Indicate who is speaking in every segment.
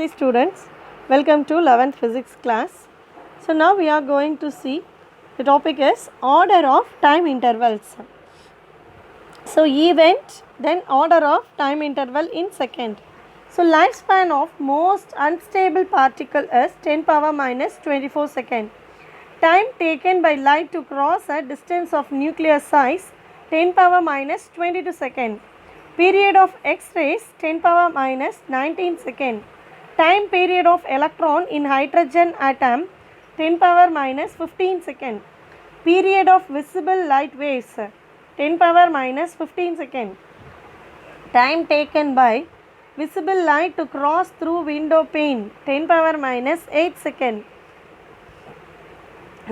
Speaker 1: Namaste students, welcome to 11th physics class. So now we are going to see the topic is order of time intervals. So event, then order of time interval in second. So lifespan of most unstable particle is 10 power minus 24 second. Time taken by light to cross a distance of nuclear size 10 power minus 22 second. Period of X-rays 10 power minus 19 second. Time period of electron in hydrogen atom 10 power minus 15 second. Period of visible light waves 10 power minus 15 second. Time taken by visible light to cross through window pane 10 power minus 8 second.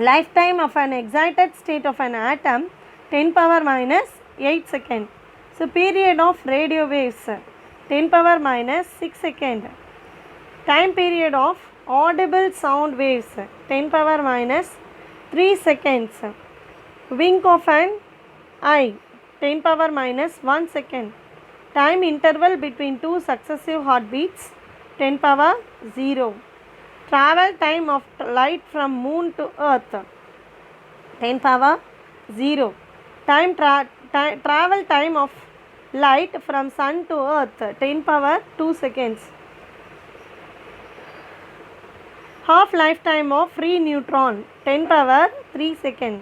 Speaker 1: Lifetime of an excited state of an atom 10 power minus 8 second. So period of radio waves 10 power minus 6 second. Time period of audible sound waves 10 power minus 3 seconds. Wink of an eye 10 power minus 1 second. Time interval between two successive heartbeats 10 power 0. Travel time of light from moon to earth 10 power 0. Travel time of light from sun to earth 10 power 2 seconds. Half lifetime of free neutron 10 power 3 second.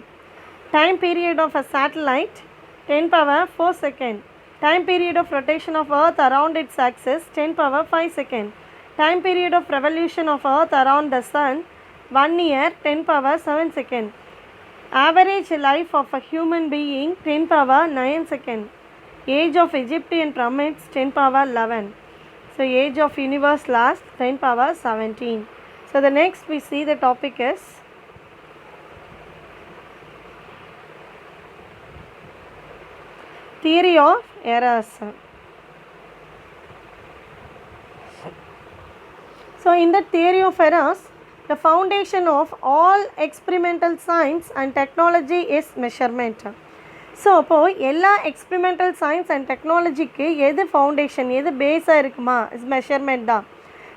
Speaker 1: Time period of a satellite 10 power 4 second. Time period of rotation of earth around its axis 10 power 5 second. Time period of revolution of earth around the sun 1 year 10 power 7 second. Average life of a human being 10 power 9 second. Age of Egyptian pyramids 10 power 11. So age of universe last 10 power 17. So the next we see the topic is theory of errors. So in the theory of errors, the foundation of all experimental science and technology is measurement. So அப்போது எல்லா experimental science and டெக்னாலஜிக்கு எது foundation எது பேஸாக இருக்குமா is measurement தான்.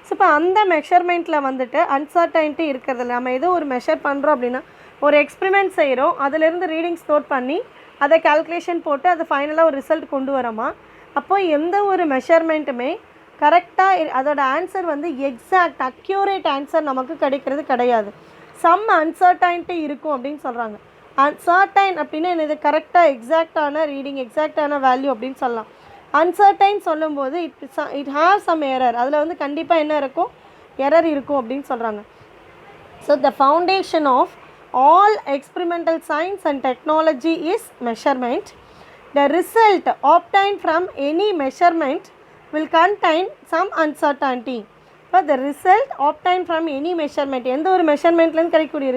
Speaker 1: So இப்போ அந்த மெஷர்மெண்ட்டில் வந்துட்டு அன்சர்டைனிட்டி இருக்கிறதில்ல. நம்ம ஏதோ ஒரு மெஷர் பண்ணுறோம் அப்படின்னா ஒரு எக்ஸ்பிரிமெண்ட் செய்கிறோம், அதிலேருந்து ரீடிங்ஸ் நோட் பண்ணி அதை கால்குலேஷன் போட்டு அதை ஃபைனலாக ஒரு ரிசல்ட் கொண்டு வரோமா. அப்போது எந்த ஒரு மெஷர்மெண்ட்டுமே கரெக்டாக அதோட ஆன்சர் வந்து எக்ஸாக்ட் அக்யூரேட் ஆன்சர் நமக்கு கிடைக்கிறது கிடையாது. சம் அன்சர்டைனிட்டி இருக்கும் அப்படின்னு சொல்கிறாங்க. அன்சர்டைன் அப்படின்னா இது கரெக்டாக எக்ஸாக்டான ரீடிங் எக்ஸாக்டான வேல்யூ அப்படின்னு சொல்லலாம். அன்சர்டைன் சொல்லும்போது இட் ஹேவ் சம் எரர், அதில் வந்து கண்டிப்பாக என்ன இருக்கும், எரர் இருக்கும் அப்படின்னு சொல்கிறாங்க. So the foundation of all experimental science and technology is measurement. The result obtained from any measurement will contain some uncertainty. But the result obtained from any measurement, எந்த ஒரு மெஷர்மெண்ட்லேருந்து கிடைக்கக்கூடிய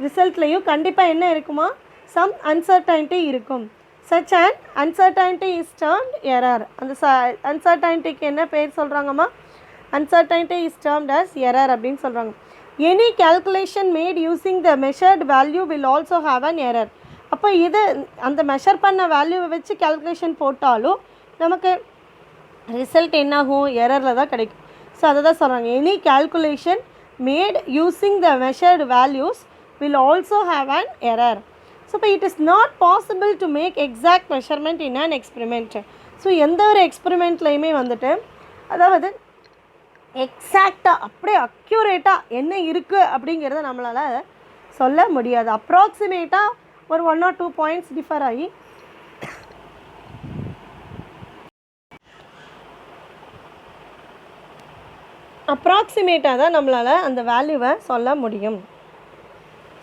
Speaker 1: ரிசல்ட்லேயும் கண்டிப்பாக என்ன இருக்குமா, சம் அன்சர்டைனிட்டி இருக்கும். Such and uncertainty is termed error. அந்த அன்சர்டைனிட்டிக்கு என்ன பேர் சொல்கிறாங்கம்மா, uncertainty is termed as error அப்படின்னு சொல்கிறாங்க. Any calculation made using the measured value will also have an error. அப்போ இது அந்த மெஷர் பண்ண வேல்யூவை வச்சு கேல்குலேஷன் போட்டாலும் நமக்கு ரிசல்ட் என்னாகும், எரரில் தான் கிடைக்கும். ஸோ அதை தான் சொல்கிறாங்க, any calculation made using the measured values will also have an error. So it is not possible to make exact measurement in an experiment. So எந்த ஒரு எக்ஸ்பெரிமெண்ட்லையுமே வந்துட்டு அதாவது எக்ஸாக்டாக அப்படியே அக்யூரேட்டாக என்ன இருக்குது அப்படிங்கிறத நம்மளால் சொல்ல முடியாது. அப்ராக்சிமேட்டாக ஒரு 1 or 2 பாயிண்ட்ஸ் டிஃபர் ஆகி அப்ராக்சிமேட்டாக தான் நம்மளால் அந்த வேல்யூவை சொல்ல முடியும்.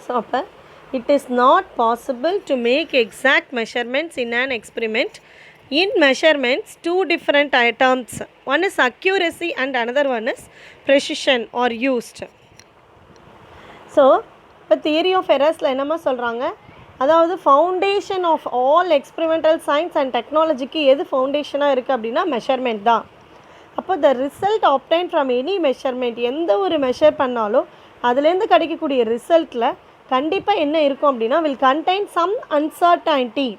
Speaker 1: ஸோ அப்போ it is not possible to make exact measurements in an experiment. In measurements two different terms. One is accuracy and another one is precision are used. So இப்போ தியரி ஆஃப் எரர்ஸில் என்னமா சொல்கிறாங்க, அதாவது foundation of all experimental science and டெக்னாலஜிக்கு எது ஃபவுண்டேஷனாக இருக்குது அப்படின்னா மெஷர்மெண்ட் தான். அப்போ the result obtained from any measurement, எந்த ஒரு மெஷர் பண்ணாலும் அதுலேருந்து கிடைக்கக்கூடிய ரிசல்ட்டில் கண்டிப்பாக என்ன இருக்கும் அப்படின்னா வில் கண்டெயின் சம் அன்சர்டைனிட்டி.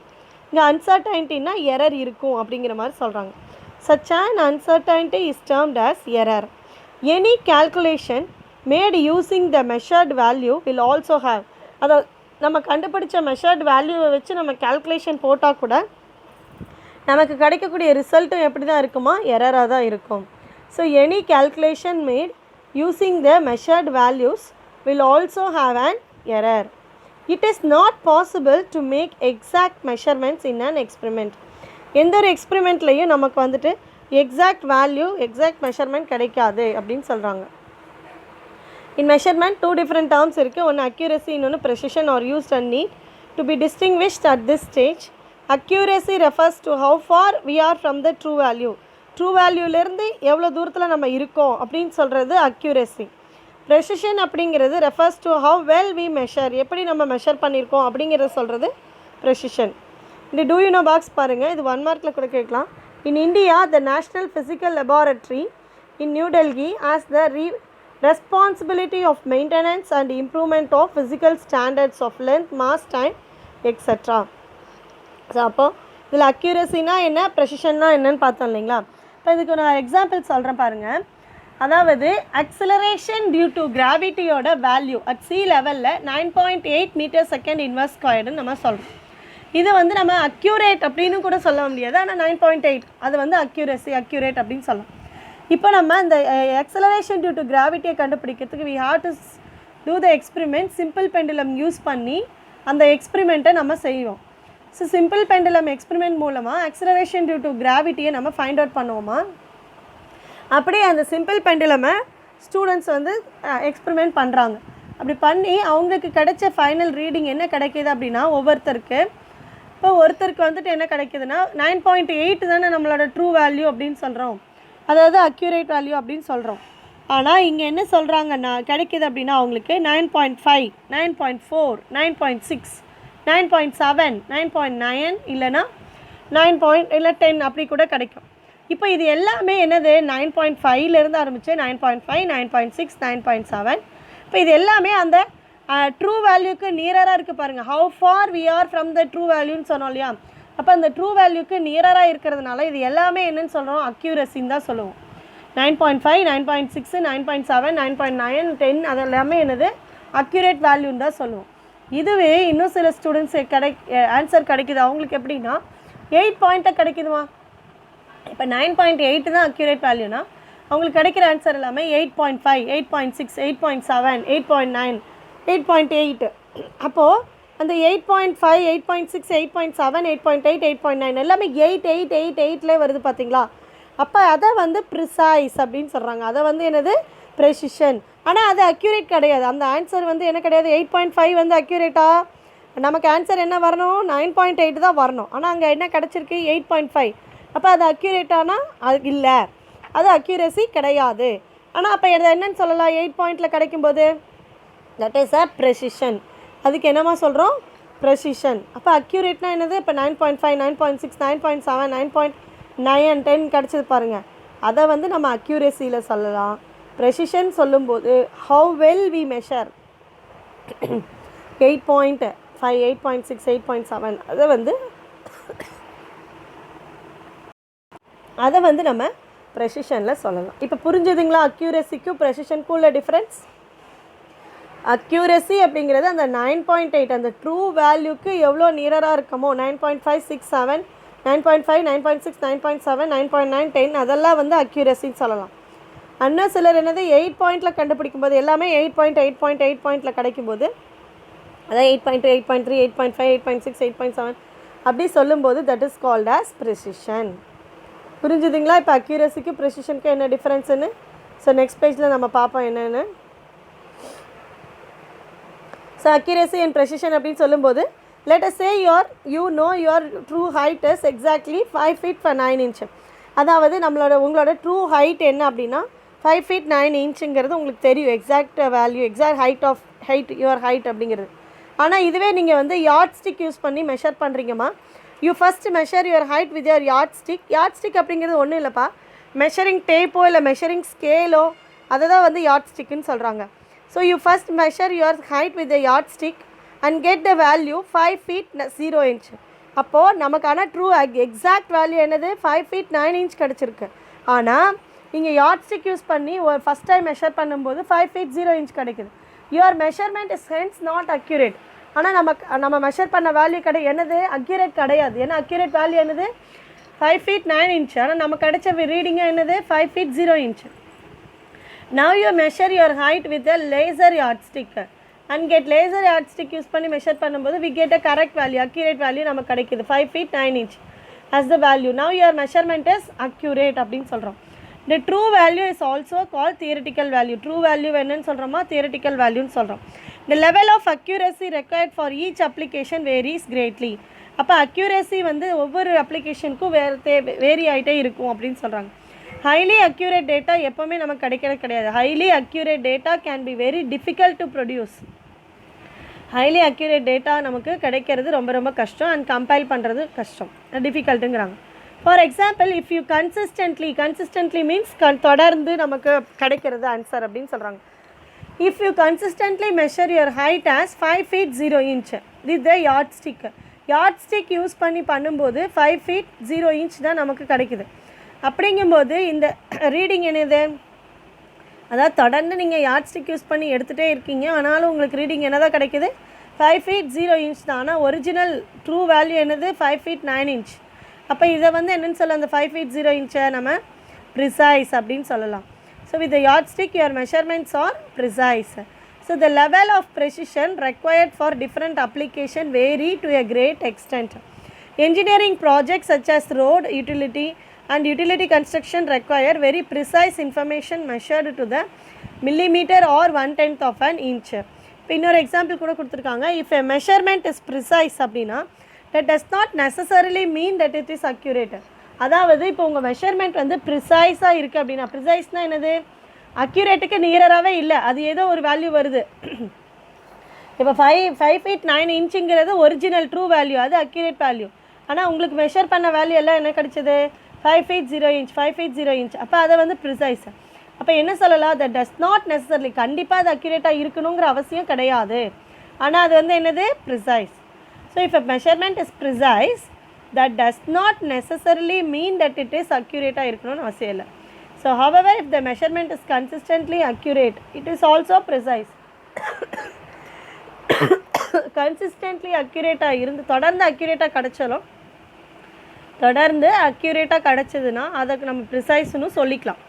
Speaker 1: இங்கே அன்சர்டைனிட்டின்னா எரர் இருக்கும் அப்படிங்கிற மாதிரி சொல்கிறாங்க. Such an uncertainty is termed as error. Any calculation made using the measured value will also have, அதாவது நம்ம கண்டுபிடிச்ச மெஷர்ட் வேல்யூவை வச்சு நம்ம calculation போட்டால் கூட நமக்கு கிடைக்கக்கூடிய ரிசல்ட்டும் எப்படி தான் இருக்குமா, எரராக தான் இருக்கும். So any calculation made using the measured values will also have an error. It is not possible to make exact measurements in an experiment. எந்த ஒரு எக்ஸ்பெரிமெண்ட்லேயும் நமக்கு வந்துட்டு எக்ஸாக்ட் வேல்யூ எக்ஸாக்ட் மெஷர்மெண்ட் கிடைக்காது அப்படின்னு சொல்கிறாங்க. In measurement, two different terms இருக்குது. ஒன்று accuracy, இன்னொன்று precision are used and need to be distinguished at this stage. Accuracy refers to how far we are from the true value. True வேல்யூலேருந்து எவ்வளோ தூரத்தில் நம்ம இருக்கோம் அப்படின்னு சொல்கிறது accuracy. Precision அப்படிங்கிறது refers to how well we measure, எப்படி நம்ம மெஷர் பண்ணியிருக்கோம் அப்படிங்கிறத சொல்கிறது precision. இந்த do you know பாக்ஸ் பாருங்கள், இது 1 மார்க்கில் கூட கேட்கலாம். In India, the National Physical Laboratory in New Delhi has the responsibility of maintenance and improvement of physical standards of length, mass, time, etc. So அப்போ இதில் அக்யூரஸினா என்ன, ப்ரெசிஷன்னா என்னன்னு பார்த்தோம் இல்லைங்களா. இப்போ இதுக்கு நான் எக்ஸாம்பிள் சொல்கிறேன் பாருங்கள். அதாவது அக்ஸலரேஷன் டியூ டு கிராவிட்டியோட வேல்யூ அட் சி லெவலில் 9.8 மீட்டர்/செகண்ட் இன்வெர்ஸ் ஸ்கொயர்டுன்னு நம்ம சொல்கிறோம். இது வந்து நம்ம அக்யூரேட் அப்படின்னு கூட சொல்ல முடியாது, ஆனால் 9.8 அது வந்து அக்யூரேட் அப்படின்னு சொல்லலாம். இப்போ நம்ம இந்த அக்ஸலரேஷன் டியூ டு கிராவிட்டியை கண்டுபிடிக்கிறதுக்கு we have to do the experiment simple pendulum use பண்ணி அந்த எக்ஸ்பெரிமெண்ட்டை நம்ம செய்வோம். ஸோ சிம்பிள் பெண்டுலம் எக்ஸ்பெரிமெண்ட் மூலமாக அக்ஸலரேஷன் டியூ டு கிராவிட்டியை நம்ம ஃபைண்ட் அவுட் பண்ணுவோமா. அப்படியே அந்த சிம்பிள் பெண்டுலமை ஸ்டூடெண்ட்ஸ் வந்து எக்ஸ்பெரிமெண்ட் பண்ணுறாங்க. அப்படி பண்ணி அவங்களுக்கு கிடைச்ச ஃபைனல் ரீடிங் என்ன கிடைக்கிது அப்படின்னா, ஒவ்வொருத்தருக்கு இப்போ ஒருத்தருக்கு வந்துட்டு என்ன கிடைக்கிதுன்னா 9.8 தானே நம்மளோட ட்ரூ வேல்யூ அப்படின்னு சொல்கிறோம், அதாவது அக்யூரேட் வேல்யூ அப்படின்னு சொல்கிறோம். ஆனால் இங்கே என்ன சொல்கிறாங்கன்னா கிடைக்கிது அப்படின்னா அவங்களுக்கு 9.5, 9.4, 9.6, 9.7, 9.9 இல்லைனா 9 அப்படி கூட கிடைக்கும். இப்போ இது எல்லாமே என்னது 9.5லேருந்து ஆரம்பித்து 9.5, 9.6, 9.7. இப்போ இது எல்லாமே அந்த ட்ரூ வேல்யூக்கு நியராக இருக்குது பாருங்கள். How far we are from the true வேல்யூன்னு சொன்னோம் இல்லையா. அப்போ அந்த ட்ரூ வேல்யூக்கு நியராக இருக்கிறதுனால இது எல்லாமே என்னென்னு சொல்கிறோம், அக்யூரஸின்னு தான் சொல்லுவோம். 9.5, 9.6, 9.7, 9.9, 10 அது எல்லாமே என்னது அக்யூரேட் வேல்யூன்னு தான் சொல்லுவோம். இதுவே இன்னும் சில ஸ்டூடெண்ட்ஸ் ஆன்சர் கிடைக்குது அவங்களுக்கு எப்படின்னா 8 பாயிண்ட்டாக கிடைக்குதுமா. இப்போ 9.8 தான் அக்யூரேட் வேல்யூனா அவங்களுக்கு கிடைக்கிற ஆன்சர் எல்லாமே 8.5, 8.6, 8.7, 8.9, 8.8. அப்போது அந்த 8.5, 8.6, 8.7, 8.8, 8.9 எல்லாமே 8, 8, 8, 8லே வருது பார்த்தீங்களா. அப்போ அதை வந்து ப்ரிசைஸ் அப்படின்னு சொல்கிறாங்க, அதை வந்து என்னது ப்ரெசிஷன். ஆனால் அது அக்யூரேட் கிடையாது. அந்த ஆன்சர் வந்து என்ன கிடையாது, 8.5 வந்து அக்யூரேட்டா, நமக்கு ஆன்சர் என்ன வரணும் 9.8 தான் வரணும். ஆனால் அங்கே என்ன கிடச்சிருக்கு 8.5. அப்போ அது அக்யூரேட்டானா அது இல்லை, அது அக்யூரஸி கிடையாது. ஆனால் அப்போ இதை என்னன்னு சொல்லலாம், 8 பாயிண்டில் கிடைக்கும்போது தட் இஸ் அ ப்ரெசிஷன். அதுக்கு என்னமா சொல்கிறோம், ப்ரெசிஷன். அப்போ அக்யூரேட்னா என்னது, இப்போ 9.5, 9.6, 9.7, 9.9, 10 கிடச்சது பாருங்கள். அதை வந்து நம்ம அக்யூரஸியில் சொல்லலாம். ப்ரெசிஷன் சொல்லும்போது ஹவு வெல் வி மெஷர் 8.5, 8.6, 8.7 அதை வந்து நம்ம ப்ரெசிஷனில் சொல்லலாம். இப்போ புரிஞ்சுதுங்களா அக்யூரஸிக்கும் ப்ரெசிஷனுக்கும் உள்ள டிஃப்ரென்ஸ். அக்யூரஸி அப்படிங்கிறது அந்த 9.8 அந்த ட்ரூ வேல்யூக்கு எவ்வளோ நியராக இருக்கமோ 9.5, 6, 7, 9.5, 9.6, 9.7, 9.9, 10 அதெல்லாம் வந்து அக்யூரஸின்னு சொல்லலாம். இன்னும் சிலர் என்னது 8 பாயிண்டில் கண்டுபிடிக்கும்போது எல்லாமே 8 பாயிண்டில் கிடைக்கும்போது அதான் 8.2, 8.3, 8.5, 8.6, 8.7 அப்படி சொல்லும்போது that is called as precision. புரிஞ்சுதுங்களா இப்போ அக்யூரஸிக்கு ப்ரெசிஷனுக்கு என்ன டிஃப்ரென்ஸுன்னு. ஸோ நெக்ஸ்ட் பேஜில் நம்ம பார்ப்போம் என்னென்னு. ஸோ அக்யூரஸி அண்ட் ப்ரெசிஷன் அப்படின்னு சொல்லும்போது let us say your true height is exactly 5 feet 9 inch. அதாவது உங்களோட ட்ரூ ஹைட் என்ன அப்படின்னா 5 feet 9 inchங்கிறது உங்களுக்கு தெரியும், exact value, exact height your height அப்படிங்கிறது. ஆனால் இதுவே நீங்கள் வந்து யார்ட் ஸ்டிக் யூஸ் பண்ணி மெஷர் பண்ணுறீங்கம்மா. You first measure your height with your yard stick அப்படிங்கிறது ஒன்றும் இல்லைப்பா, மெஷரிங் டேப்போ இல்லை மெஷரிங் ஸ்கேலோ அதை தான் வந்து யார்ட் ஸ்டிக்குன்னு சொல்கிறாங்க. So you first measure your height with the yard stick and get the value 5 feet 0 inch. அப்போது நமக்கான ட்ரூ எக்ஸாக்ட் வேல்யூ என்னது 5 feet 9 inch கிடச்சிருக்கு. ஆனால் இங்கே யார்ட் ஸ்டிக் யூஸ் பண்ணி ஒரு ஃபஸ்ட் டைம் மெஷர் பண்ணும்போது 5 feet 0 inch கிடைக்குது. Your measurement is hence not accurate. ஆனால் நம்ம மெஷர் பண்ண வேல்யூ என்னது அக்யூரேட் கிடையாது. ஏன்னா அக்யூரேட் வேல்யூ என்னது 5 feet 9 inch. ஆனால் நம்ம கிடைச்ச ரீடிங்காக என்னது 5 feet 0 inch. Now you measure your height with a laser yardstick and get laser yardstick use பண்ணி மெஷர் பண்ணும்போது we get a correct value, accurate value நமக்கு கிடைக்குது 5 feet 9 inch as the value. Now your measurement is accurate அப்படின்னு சொல்கிறோம். The true value is also called theoretical value. True value என்னன்னு சொல்கிறோமா theoretical valueன்னு சொல்கிறோம். The level of accuracy required for each application varies greatly. அப்போ accuracy வந்து ஒவ்வொரு அப்ளிகேஷனுக்கும் vary ஆகிட்டே இருக்கும் அப்படின்னு சொல்கிறாங்க. ஹைலி அக்யூரேட் டேட்டா எப்போவுமே நமக்கு கிடையாது. Highly accurate data can be very difficult to produce. Highly accurate data நமக்கு கிடைக்கிறது ரொம்ப ரொம்ப கஷ்டம் அண்ட் கம்பைல் பண்ணுறது கஷ்டம், டிஃபிகல்ட்டுங்கிறாங்க. For example if you consistently means தொடர்ந்து நமக்கு கிடைக்கிறது ஆன்சர் அப்படின்னு சொல்கிறாங்க. If you consistently measure your height as 5 feet 0 inch with the yard stick use பண்ணி பண்ணும்போது 5 feet 0 inch தான் நமக்கு கிடைக்குது. அப்படிங்கும்போது இந்த ரீடிங் என்னது, அதாவது தொடர்ந்து நீங்கள் யார்ட் ஸ்டிக் யூஸ் பண்ணி எடுத்துகிட்டே இருக்கீங்க, ஆனாலும் உங்களுக்கு ரீடிங் என்ன தான் கிடைக்குது 5 feet 0 inch தான். ஆனால் ஒரிஜினல் ட்ரூ வேல்யூ என்னது 5 feet 9 inch. அப்போ இதை வந்து என்னென்னு சொல்லலாம், அந்த 5 feet 0 inch நம்ம ப்ரிசைஸ் அப்படின்னு சொல்லலாம். So with the yard stick your measurements are precise. So the level of precision required for different application vary to a great extent. Engineering projects such as road, utility construction require very precise information measured to the millimeter or 1/10 of an inch. இப்போ இன்னொரு example கூட கொடுத்துருக்காங்க. If a measurement is precise அப்படின்னா that does not necessarily mean that it is accurate. அதாவது இப்போ உங்கள் measurement வந்து ப்ரிசைஸாக இருக்குது அப்படின்னா, ப்ரிசைஸ்னால் என்னது அக்யூரேட்டுக்கு நியராகவே இல்லை, அது ஏதோ ஒரு வேல்யூ வருது. இப்போ 5 feet 9 inchங்கிறது ஒரிஜினல் ட்ரூ வேல்யூ, அது அக்யூரேட் வேல்யூ. ஆனால் உங்களுக்கு மெஷர் பண்ண வேல்யூ எல்லாம் என்ன கிடைச்சது 5 feet 0 inch. அப்போ அதை வந்து ப்ரிசைஸ். அப்போ என்ன சொல்லலாம், தட் டஸ் நாட் நெசசர்லி, கண்டிப்பாக அது அக்யூரேட்டாக இருக்கணுங்கிற அவசியம் கிடையாது, ஆனால் அது வந்து என்னது precise. So if a measurement is precise that does not necessarily mean that it is அக்யூரேட்டாக இருக்கணும்னு அவசியம் இல்லை. So however if the measurement is consistently accurate it is also precise. Consistently அக்யூரேட்டாக இருந்து தொடர்ந்து அக்யூரேட்டாக கிடச்சதுன்னா அதுக்கு நம்ம ப்ரிசைஸ்னு சொல்லிக்கலாம்.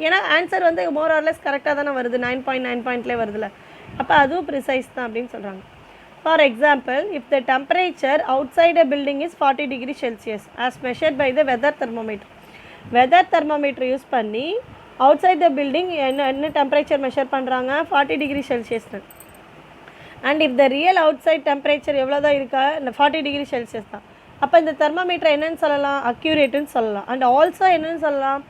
Speaker 1: ஏன்னா ஆன்சர் வந்து மோர் ஆர்லெஸ் கரெக்டாக தானே வருது, 9.9 வருதுல, அப்போ அதுவும் ப்ரிசைஸ் தான் அப்படின்னு சொல்கிறாங்க. For example if the temperature outside a building is 40 degree Celsius as measured by the weather thermometer use பண்ணி அவுட் சைட் த பில்டிங் என்ன டெம்பரேச்சர் மெஷர் பண்ணுறாங்க 40 degree Celsius. And if the real outside temperature எவ்வளோ தான் இருக்கா 40 degree Celsius தான். அப்போ இந்த thermometer என்னன்னு சொல்லலாம் அக்யூரேட்டுன்னு சொல்லலாம். அண்ட் ஆல்சோ என்னன்னு சொல்லலாம்,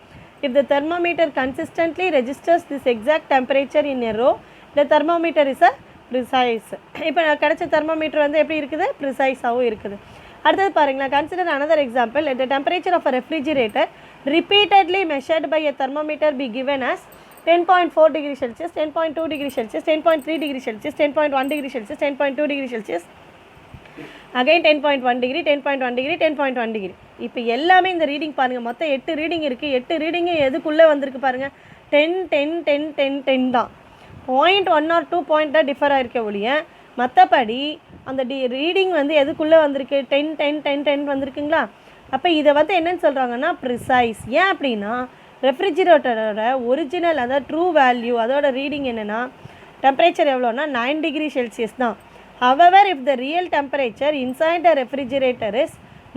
Speaker 1: if the thermometer consistently registers this exact temperature in a row the thermometer is a precise. இப்போ கிடைச்ச தெர்மோமீட்டர் வந்து எப்படி இருக்குது ப்ரிசைஸாகவும் இருக்குது. அடுத்தது பாருங்களேன், consider another example. The temperature of a refrigerator repeatedly measured by a thermometer be given as 10.4 degree Celsius, 10.2 degree Celsius, 10.3 degree Celsius, 10.1 degree Celsius, 10.2 degree Celsius, again 10.1 degree, 10.1 degree, 10.1 degree. இப்போ எல்லாமே இந்த reading பாருங்கள், மொத்தம் 8 reading இருக்குது. 8 reading எதுக்குள்ளே வந்திருக்கு பாருங்கள், 10 10 10 10 10 தான். 0.1 or 2 point தான் டிஃபர் ஆகிருக்க ஒழிய மற்றபடி அந்த ரீடிங் வந்து எதுக்குள்ளே வந்திருக்கு 10 10 10 10 வந்திருக்குங்களா. அப்போ இதை வந்து என்னென்னு சொல்கிறாங்கன்னா ப்ரிசைஸ். ஏன் அப்படின்னா ரெஃப்ரிஜிரேட்டரோட ஒரிஜினல் அதாவது ட்ரூ வேல்யூ அதோட ரீடிங் என்னென்னா டெம்பரேச்சர் எவ்வளோன்னா 9 degree Celsius தான். However, if the real temperature inside the refrigerator is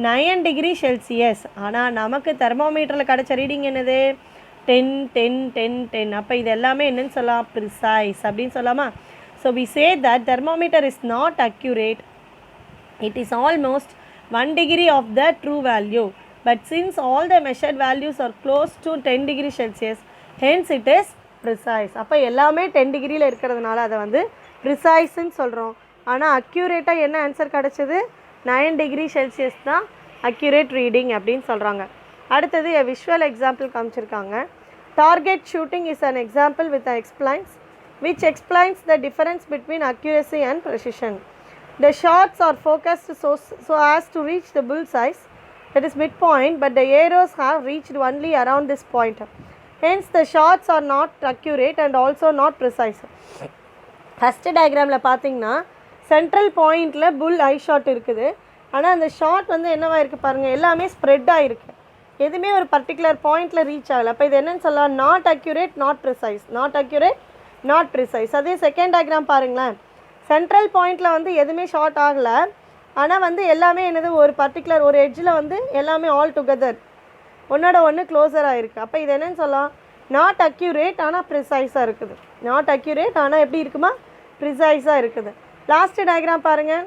Speaker 1: 9 degree Celsius, ஆனால் நமக்கு தெர்மோமீட்டரில் கிடச்ச ரீடிங் என்னது 10 10 10 10. அப்போ இது எல்லாமே என்னன்னு சொல்லலாம் ப்ரிசைஸ் அப்படின்னு சொல்லாமா. So we say that thermometer is not accurate, it is almost 1 degree of the true value, but since all the measured values are close to 10 degree Celsius, hence it is precise. அப்போ எல்லாமே 10 டிகிரியில் இருக்கிறதுனால அதை வந்து ப்ரிசைஸ்ன்னு சொல்கிறோம். ஆனால் அக்யூரேட்டாக என்ன ஆன்சர் கிடச்சிது 9 degree Celsius தான் அக்யூரேட் ரீடிங் அப்படின்னு சொல்கிறாங்க. அடுத்தது விஷுவல் எக்ஸாம்பிள் காமிச்சிருக்காங்க. Target shooting is an example with which explains the difference between accuracy and precision. The shots are focused so as to reach the bullseye, that is midpoint, but the arrows have reached only around this point. hence the shots are not accurate and also not precise. First டயக்ராமில் பார்த்தீங்கன்னா central பாயிண்டில் புல் ஐ shot இருக்குது. ஆனால் அந்த shot வந்து என்னவா இருக்குது பாருங்கள், எல்லாமே ஸ்ப்ரெட் ஆகிருக்கு, எதுவுமே ஒரு பர்டிகுலர் பாயிண்டில் ரீச் ஆகலை. அப்போ இது என்னென்னு சொல்லலாம், not accurate not precise, not accurate not precise. அதே செகண்ட் டயக்ராம் பாருங்களேன், சென்ட்ரல் பாயிண்டில் வந்து எதுவுமே ஷார்ட் ஆகலை, ஆனால் வந்து எல்லாமே என்னது ஒரு பர்டிகுலர் ஒரு எட்ஜில் வந்து எல்லாமே ஆல் டுகெதர் ஒன்றோட ஒன்று க்ளோஸராக இருக்குது. அப்போ இது என்னென்னு சொல்லலாம், நாட் அக்யூரேட் ஆனால் ப்ரிசைஸாக இருக்குது. நாட் அக்யூரேட் ஆனால் எப்படி இருக்குமா, ப்ரிசைஸாக இருக்குது. லாஸ்ட்டு டயக்ராம் பாருங்கள்,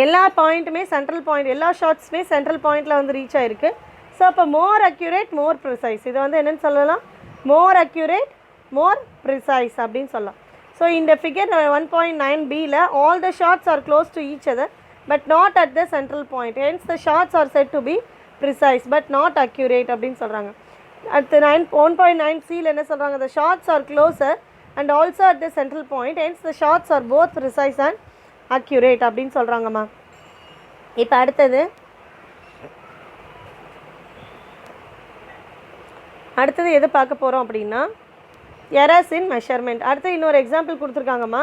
Speaker 1: எல்லா பாயிண்ட்டுமே சென்ட்ரல் பாயிண்ட், எல்லா ஷார்ட்ஸுமே சென்ட்ரல் பாயிண்டில் வந்து ரீச் ஆகிருக்கு. ஸோ அப்போ மோர் அக்யூரேட் மோர் ப்ரிசைஸ், இதை வந்து என்னென்னு சொல்லலாம், மோர் அக்யூரேட் மோர் ப்ரிசைஸ் அப்படின்னு சொல்லலாம். ஸோ இந்த figure 1.9bல all the shots are close to each other but not at the central point, hence the shots are said to be precise but not accurate அப்படின்னு சொல்கிறாங்க. அடுத்து 1.9cல என்ன சொல்கிறாங்க, the shots are closer and also at the central point, hence the shots are both precise and accurate அப்படின்னு சொல்கிறாங்கம்மா. இப்போ அடுத்தது எது பார்க்க போகிறோம் அப்படின்னா எரர்ஸ் இன் மெஷர்மெண்ட். அடுத்து இன்னொரு எக்ஸாம்பிள் கொடுத்துருக்காங்கம்மா,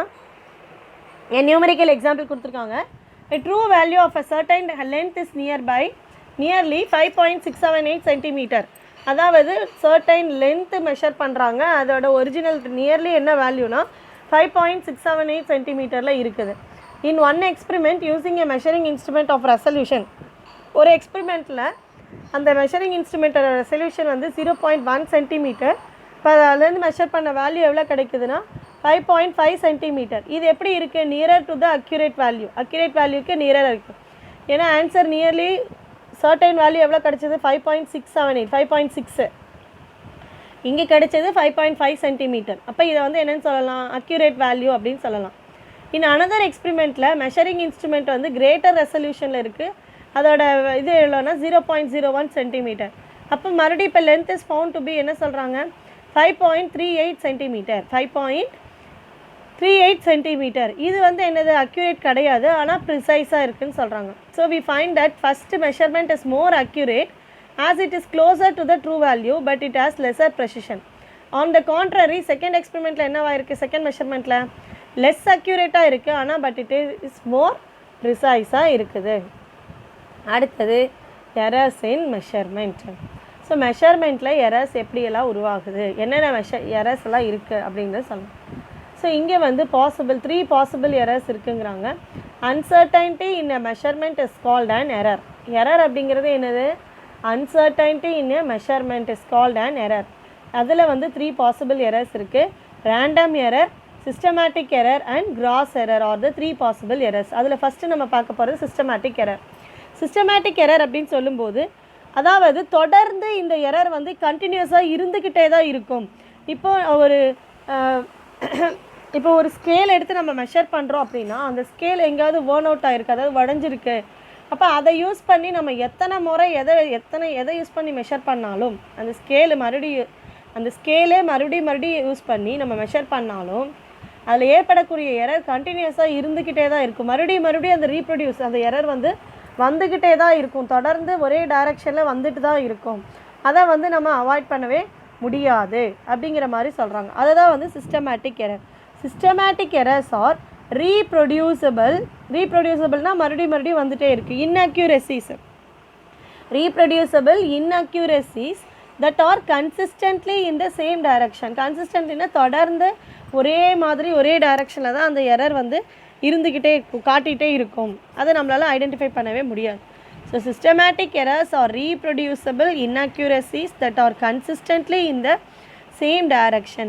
Speaker 1: நியூமெரிக்கல் எக்ஸாம்பிள் கொடுத்துருக்காங்க. A true value of a certain length is nearly 5.678 centimeter. அதாவது certain length மெஷர் பண்ணுறாங்க, அதோட ஒரிஜினல் நியர்லி என்ன வேல்யூனா 5.678 சென்டிமீட்டரில் இருக்குது. In one experiment using a measuring instrument of resolution, ஒரு எக்ஸ்பெரிமெண்ட்டில் அந்த மெஷரிங் இன்ஸ்ட்ருமெண்ட்டோட ரெசல்யூஷன் வந்து 0.1 சென்டிமீட்டர். இப்போ அதுலேருந்து மெஷர் பண்ண வேல்யூ எவ்வளோ கிடைக்குதுன்னா 5.5 சென்டிமீட்டர். இது எப்படி இருக்குது, nearer to the accurate value, accurate வேல்யூக்கு நியராக இருக்குது. ஏன்னா ஆன்சர் நியர்லி சர்டைன் வேல்யூ எவ்வளோ கிடச்சிது, 5.678, 5.6, இங்கே கிடைச்சது 5.5 சென்டிமீட்டர். அப்போ இதை வந்து என்னென்னு சொல்லலாம், அக்யூரேட் வேல்யூ அப்படின்னு சொல்லலாம். இன் அனதர் எக்ஸ்பெரிமெண்ட்டில் மெஷரிங் இன்ஸ்ட்ருமெண்ட் வந்து கிரேட்டர் ரெசல்யூஷனில் இருக்குது, அதோட இது எவ்வளோனா 0.01 சென்டிமீட்டர். அப்போ மறுபடியும் இப்போ length is found to be என்ன சொல்கிறாங்க, 5.38 சென்டிமீட்டர், 5.38 சென்டிமீட்டர். இது வந்து என்னது அக்யூரேட் கிடையாது, ஆனால் ப்ரிசைஸாக இருக்குதுன்னு சொல்கிறாங்க. So we find that first measurement is more accurate as it is closer to the true value but it has lesser precision. On the contrary, second எக்ஸ்பெரிமெண்ட்டில் என்னவா இருக்குது, செகண்ட் மெஷர்மெண்ட்டில் லெஸ் அக்யூரேட்டாக இருக்குது, ஆனால் பட் இட் இஸ் மோர் ப்ரிசைஸாக இருக்குது. அடுத்தது எரர்ஸ் இன் மெஷர்மெண்ட். ஸோ மெஷர்மெண்ட்டில் எரர்ஸ் எப்படியெல்லாம் உருவாகுது, என்னென்ன எரர்ஸ் எல்லாம் இருக்குது அப்படிங்கிறத சொல்லலாம். ஸோ இங்கே வந்து த்ரீ பாசிபிள் எரர்ஸ் இருக்குங்கிறாங்க. Uncertainty in a measurement is called an error. Error அப்படிங்கிறது என்னது, uncertainty in a measurement is called an error. அதில் வந்து 3 பாசிபிள் எரர்ஸ் இருக்குது. Random error, systematic error and gross error are the 3 possible errors. அதில் first நம்ம பார்க்க போகிறது systematic error. Systematic error அப்படின்னு சொல்லும்போது அதாவது தொடர்ந்து இந்த எரர் வந்து கண்டினியூஸாக இருந்துக்கிட்டே தான் இருக்கும். இப்போ ஒரு ஸ்கேல் எடுத்து நம்ம மெஷர் பண்ணுறோம் அப்படின்னா அந்த ஸ்கேல் எங்கேயாவது வேர்ன் அவுட் ஆகிருக்கு, அதாவது உடஞ்சிருக்கு. அப்போ அதை யூஸ் பண்ணி நம்ம எத்தனை முறை எதை யூஸ் பண்ணி மெஷர் பண்ணாலும் அந்த ஸ்கேலே மறுபடியும் யூஸ் பண்ணி நம்ம மெஷர் பண்ணாலும் அதில் ஏற்படக்கூடிய எரர் கண்டினியூஸாக இருந்துக்கிட்டே தான் இருக்கும். மறுபடியும் அந்த எரர் வந்து வந்துக்கிட்டே தான் இருக்கும், தொடர்ந்து ஒரே டைரக்ஷனில் வந்துட்டு தான் இருக்கும். அதை வந்து நம்ம அவாய்ட் பண்ணவே முடியாது அப்படிங்கிற மாதிரி சொல்கிறாங்க. அதை தான் வந்து systematic error. Systematic errors are ரீப்ரொடியூசபிள்னால் மறுபடியும் வந்துகிட்டே இருக்குது. Reproducible inaccuracies that are consistently in the same direction. கன்சிஸ்டன்ட்லினா தொடர்ந்து ஒரே டைரக்ஷனில் தான் அந்த எரர் வந்து காட்டிகிட்டே இருக்கும். அதை நம்மளால் ஐடென்டிஃபை பண்ணவே முடியாது. So systematic errors are reproducible inaccuracies that are consistently in the same direction.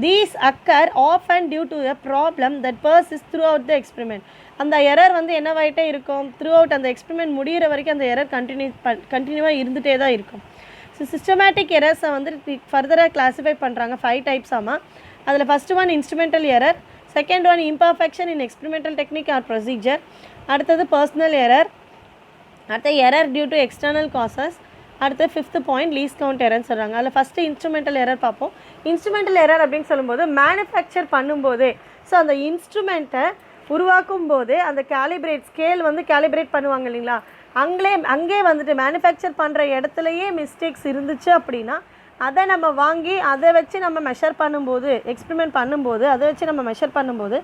Speaker 1: These occur often due to a problem that persists throughout the experiment. அந்த எரர் வந்து என்னவாயிட்டே இருக்கும், த்ரூஅவுட் அந்த எக்ஸ்பெரிமெண்ட் முடிகிற வரைக்கும் அந்த எரர் கண்டினியூவாக இருந்துகிட்டே தான் இருக்கும். ஸோ சிஸ்டமேட்டிக் எரர்ஸை வந்து ஃபர்தராக கிளாஸிஃபை பண்ணுறாங்க 5 டைப்ஸாமா. அதில் first one instrumental error, second one imperfection in experimental technique or procedure, அடுத்தது பர்சனல் எரர், அடுத்த error due to external causes, அடுத்து 5th பாயிண்ட் லீஸ்ட் கவுண்ட் எரர்னு சொல்கிறாங்க. அதில் ஃபஸ்ட்டு இன்ஸ்ட்ருமெண்டல் எரர் பார்ப்போம். இன்ஸ்ட்ருமெண்டல் எரர் அப்படின்னு சொல்லும்போது மேனுஃபேக்சர் பண்ணும்போதே, ஸோ அந்த இன்ஸ்ட்ருமெண்ட்டை உருவாக்கும் போதே அந்த ஸ்கேல் வந்து கேலிப்ரேட் பண்ணுவாங்க இல்லைங்களா, அங்கே வந்துட்டு மேனுஃபேக்சர் பண்ணுற இடத்துலையே மிஸ்டேக்ஸ் இருந்துச்சு அப்படின்னா அதை நம்ம வாங்கி அதை வச்சு நம்ம மெஷர் பண்ணும்போது, எக்ஸ்பெரிமெண்ட் பண்ணும்போது, அதை வச்சு நம்ம மெஷர் பண்ணும்போது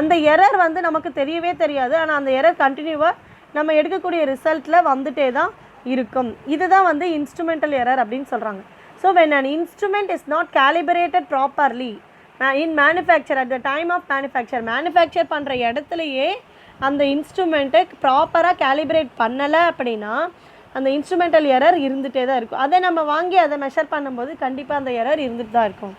Speaker 1: அந்த எரர் வந்து நமக்கு தெரியவே தெரியாது. ஆனால் அந்த எரர் கண்டினியூவாக நம்ம எடுக்கக்கூடிய ரிசல்ட்டில் வந்துட்டே தான் இருக்கும். இதுதான் வந்து இன்ஸ்ட்ருமெண்டல் எரர் அப்படின்னு சொல்கிறாங்க. So when an instrument is not calibrated properly in manufacture at the time of manufacture பண்ணுற இடத்துலையே அந்த இன்ஸ்ட்ருமெண்ட்டை ப்ராப்பராக கேலிப்ரேட் பண்ணலை அப்படின்னா அந்த இன்ஸ்ட்ருமெண்டல் எரர் இருந்துகிட்டே தான் இருக்கும். அதை நம்ம வாங்கி அதை மெஷர் பண்ணும்போது கண்டிப்பாக அந்த எரர் இருந்துட்டு தான் இருக்கும்.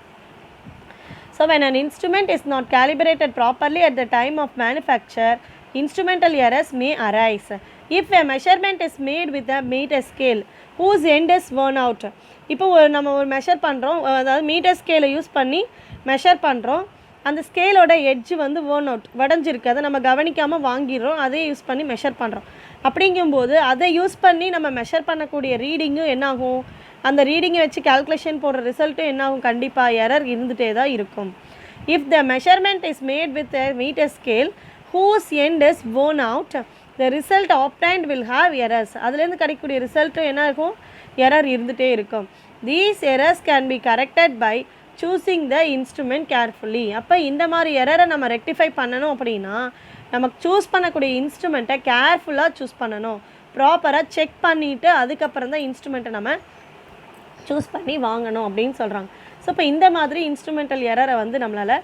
Speaker 1: So when an instrument is not calibrated properly at the time of manufacture, instrumental errors may arise. If a measurement is made with a meter scale whose end is worn out, இப்போ நம்ம ஒரு measure பண்ணுறோம், அதாவது metre ஸ்கேலை use பண்ணி measure பண்ணுறோம், அந்த ஸ்கேலோட edge வந்து வேர்ன் அவுட் வடைஞ்சிருக்கு, அதை நம்ம கவனிக்காமல் வாங்கிடுறோம், அதே யூஸ் பண்ணி மெஷர் பண்ணுறோம். அப்படிங்கும்போது அதை யூஸ் பண்ணி நம்ம மெஷர் பண்ணக்கூடிய ரீடிங்கும் என்னாகும், அந்த ரீடிங்கை வச்சு கால்குலேஷன் போடுற ரிசல்ட்டும் என்னாகும், கண்டிப்பாக எரர் இருந்துகிட்டே தான் இருக்கும். If the measurement is made with a meter scale whose end is worn out, the result obtained will have errors. அதுலேருந்து கிடைக்கக்கூடிய ரிசல்ட்டும் என்ன இருக்கும், எரர் இருந்துகிட்டே இருக்கும். These errors can be corrected by choosing the instrument carefully. அப்போ இந்த மாதிரி எரரை நம்ம ரெக்டிஃபை பண்ணணும் அப்படின்னா நமக்கு சூஸ் பண்ணக்கூடிய இன்ஸ்ட்ருமெண்ட்டை கேர்ஃபுல்லாக சூஸ் பண்ணணும், ப்ராப்பராக செக் பண்ணிவிட்டு அதுக்கப்புறம் தான் இன்ஸ்ட்ருமெண்ட்டை நம்ம சூஸ் பண்ணி வாங்கணும் அப்படின்னு சொல்கிறாங்க. ஸோ இப்போ இந்த மாதிரி இன்ஸ்ட்ருமெண்டல் எரரை வந்து நம்மளால்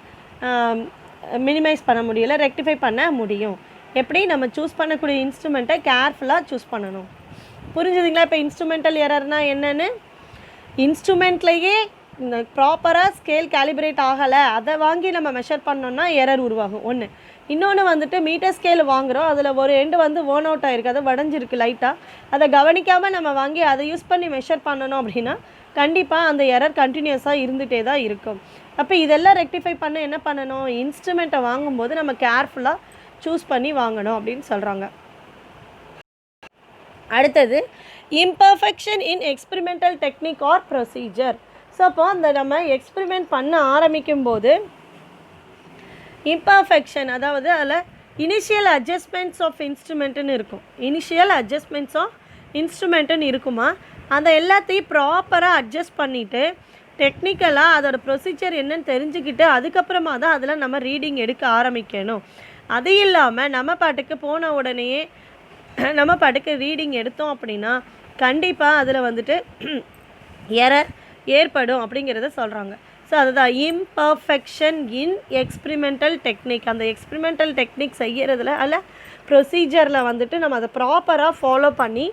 Speaker 1: மினிமைஸ் பண்ண முடியலை, ரெக்டிஃபை பண்ண முடியும். எப்படி நம்ம சூஸ் பண்ணக்கூடிய இன்ஸ்ட்ருமெண்ட்டை கேர்ஃபுல்லாக சூஸ் பண்ணணும். புரிஞ்சுதுங்களா? இப்போ இன்ஸ்ட்ருமெண்டல் எரர்னால் என்னென்னு, இன்ஸ்ட்ருமெண்ட்லேயே இந்த ப்ராப்பராக ஸ்கேல் கேலிப்ரேட் ஆகலை, அதை வாங்கி நம்ம மெஷர் பண்ணோன்னா எரர் உருவாகும் ஒன்று. இன்னொன்று வந்துட்டு மீட்டர் ஸ்கேல் வாங்குகிறோம், அதில் ஒரு எண்டு வந்து வேர்ன் அவுட் ஆகிருக்கு, அது வடைஞ்சிருக்கு லைட்டாக, அதை கவனிக்காமல் நம்ம வாங்கி அதை யூஸ் பண்ணி மெஷர் பண்ணணும் அப்படின்னா கண்டிப்பாக அந்த எரர் கண்டினியூஸாக இருந்துகிட்டே தான் இருக்கும். அப்போ இதெல்லாம் ரெக்டிஃபை பண்ண என்ன பண்ணணும், இன்ஸ்ட்ருமெண்ட்டை வாங்கும்போது நம்ம கேர்ஃபுல்லாக சூஸ் பண்ணி வாங்கணும் அப்படின்னு சொல்கிறாங்க. அடுத்தது imperfection in experimental technique or procedure. So அப்போ அந்த நம்ம எக்ஸ்பெரிமெண்ட் பண்ண ஆரம்பிக்கும் போது இம்பர்ஃபெக்ஷன், அதாவது அதில் இனிஷியல் அட்ஜஸ்ட்மெண்ட்ஸ் ஆஃப் இன்ஸ்ட்ருமெண்ட்டுன்னு இருக்கும், இனிஷியல் அட்ஜஸ்ட்மெண்ட்ஸ் ஆஃப் இன்ஸ்ட்ருமெண்ட்டுன்னு இருக்குமா, அதை எல்லாத்தையும் ப்ராப்பராக அட்ஜஸ்ட் பண்ணிவிட்டு டெக்னிக்கலாக அதோட ப்ரொசீஜர் என்னன்னு தெரிஞ்சுக்கிட்டு அதுக்கப்புறமா தான் அதில் நம்ம ரீடிங் எடுக்க ஆரம்பிக்கணும். அது இல்லாமல் நம்ம பாட்டுக்கு போன உடனேயே நம்ம பாட்டுக்கு ரீடிங் எடுத்தோம் அப்படின்னா கண்டிப்பாக அதில் வந்துட்டு எரர் ஏற்படும் அப்படிங்கிறத சொல்கிறாங்க. ஸோ அதுதான் இம்பர்ஃபெக்ஷன் இன் எக்ஸ்பெரிமெண்டல் டெக்னிக். அந்த எக்ஸ்பெரிமெண்டல் டெக்னிக் செய்கிறதுல அல்ல ப்ரொசீஜரில் வந்துட்டு நம்ம அதை ப்ராப்பராக ஃபாலோ பண்ணி,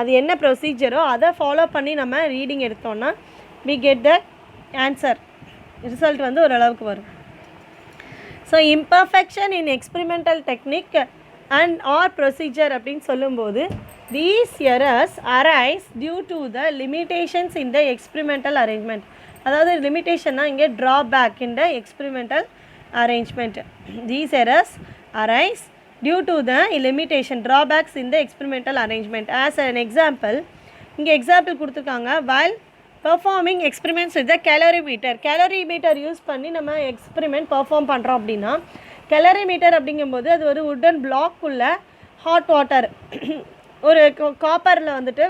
Speaker 1: அது என்ன ப்ரொசீஜரோ அதை ஃபாலோ பண்ணி நம்ம ரீடிங் எடுத்தோன்னா we get the answer, result வந்து ஓரளவுக்கு வரும். So imperfection in experimental technique and or procedure அப்படின்னு சொல்லும்போது these errors arise due to the limitations in the experimental arrangement. அதாவது லிமிட்டேஷன்னா இங்கே drawback in the experimental arrangement. These errors arise due to the limitation, drawbacks in the experimental arrangement. As an example, இங்கே example கொடுத்துருக்காங்க, while performing experiments with the calorimeter use பண்ணி நம்ம experiment perform பண்ணுறோம் அப்படின்னா, calorimeter அப்படிங்கும்போது அது ஒரு wooden பிளாக்குள்ள hot water, ஒரு காப்பரில் வந்துட்டு,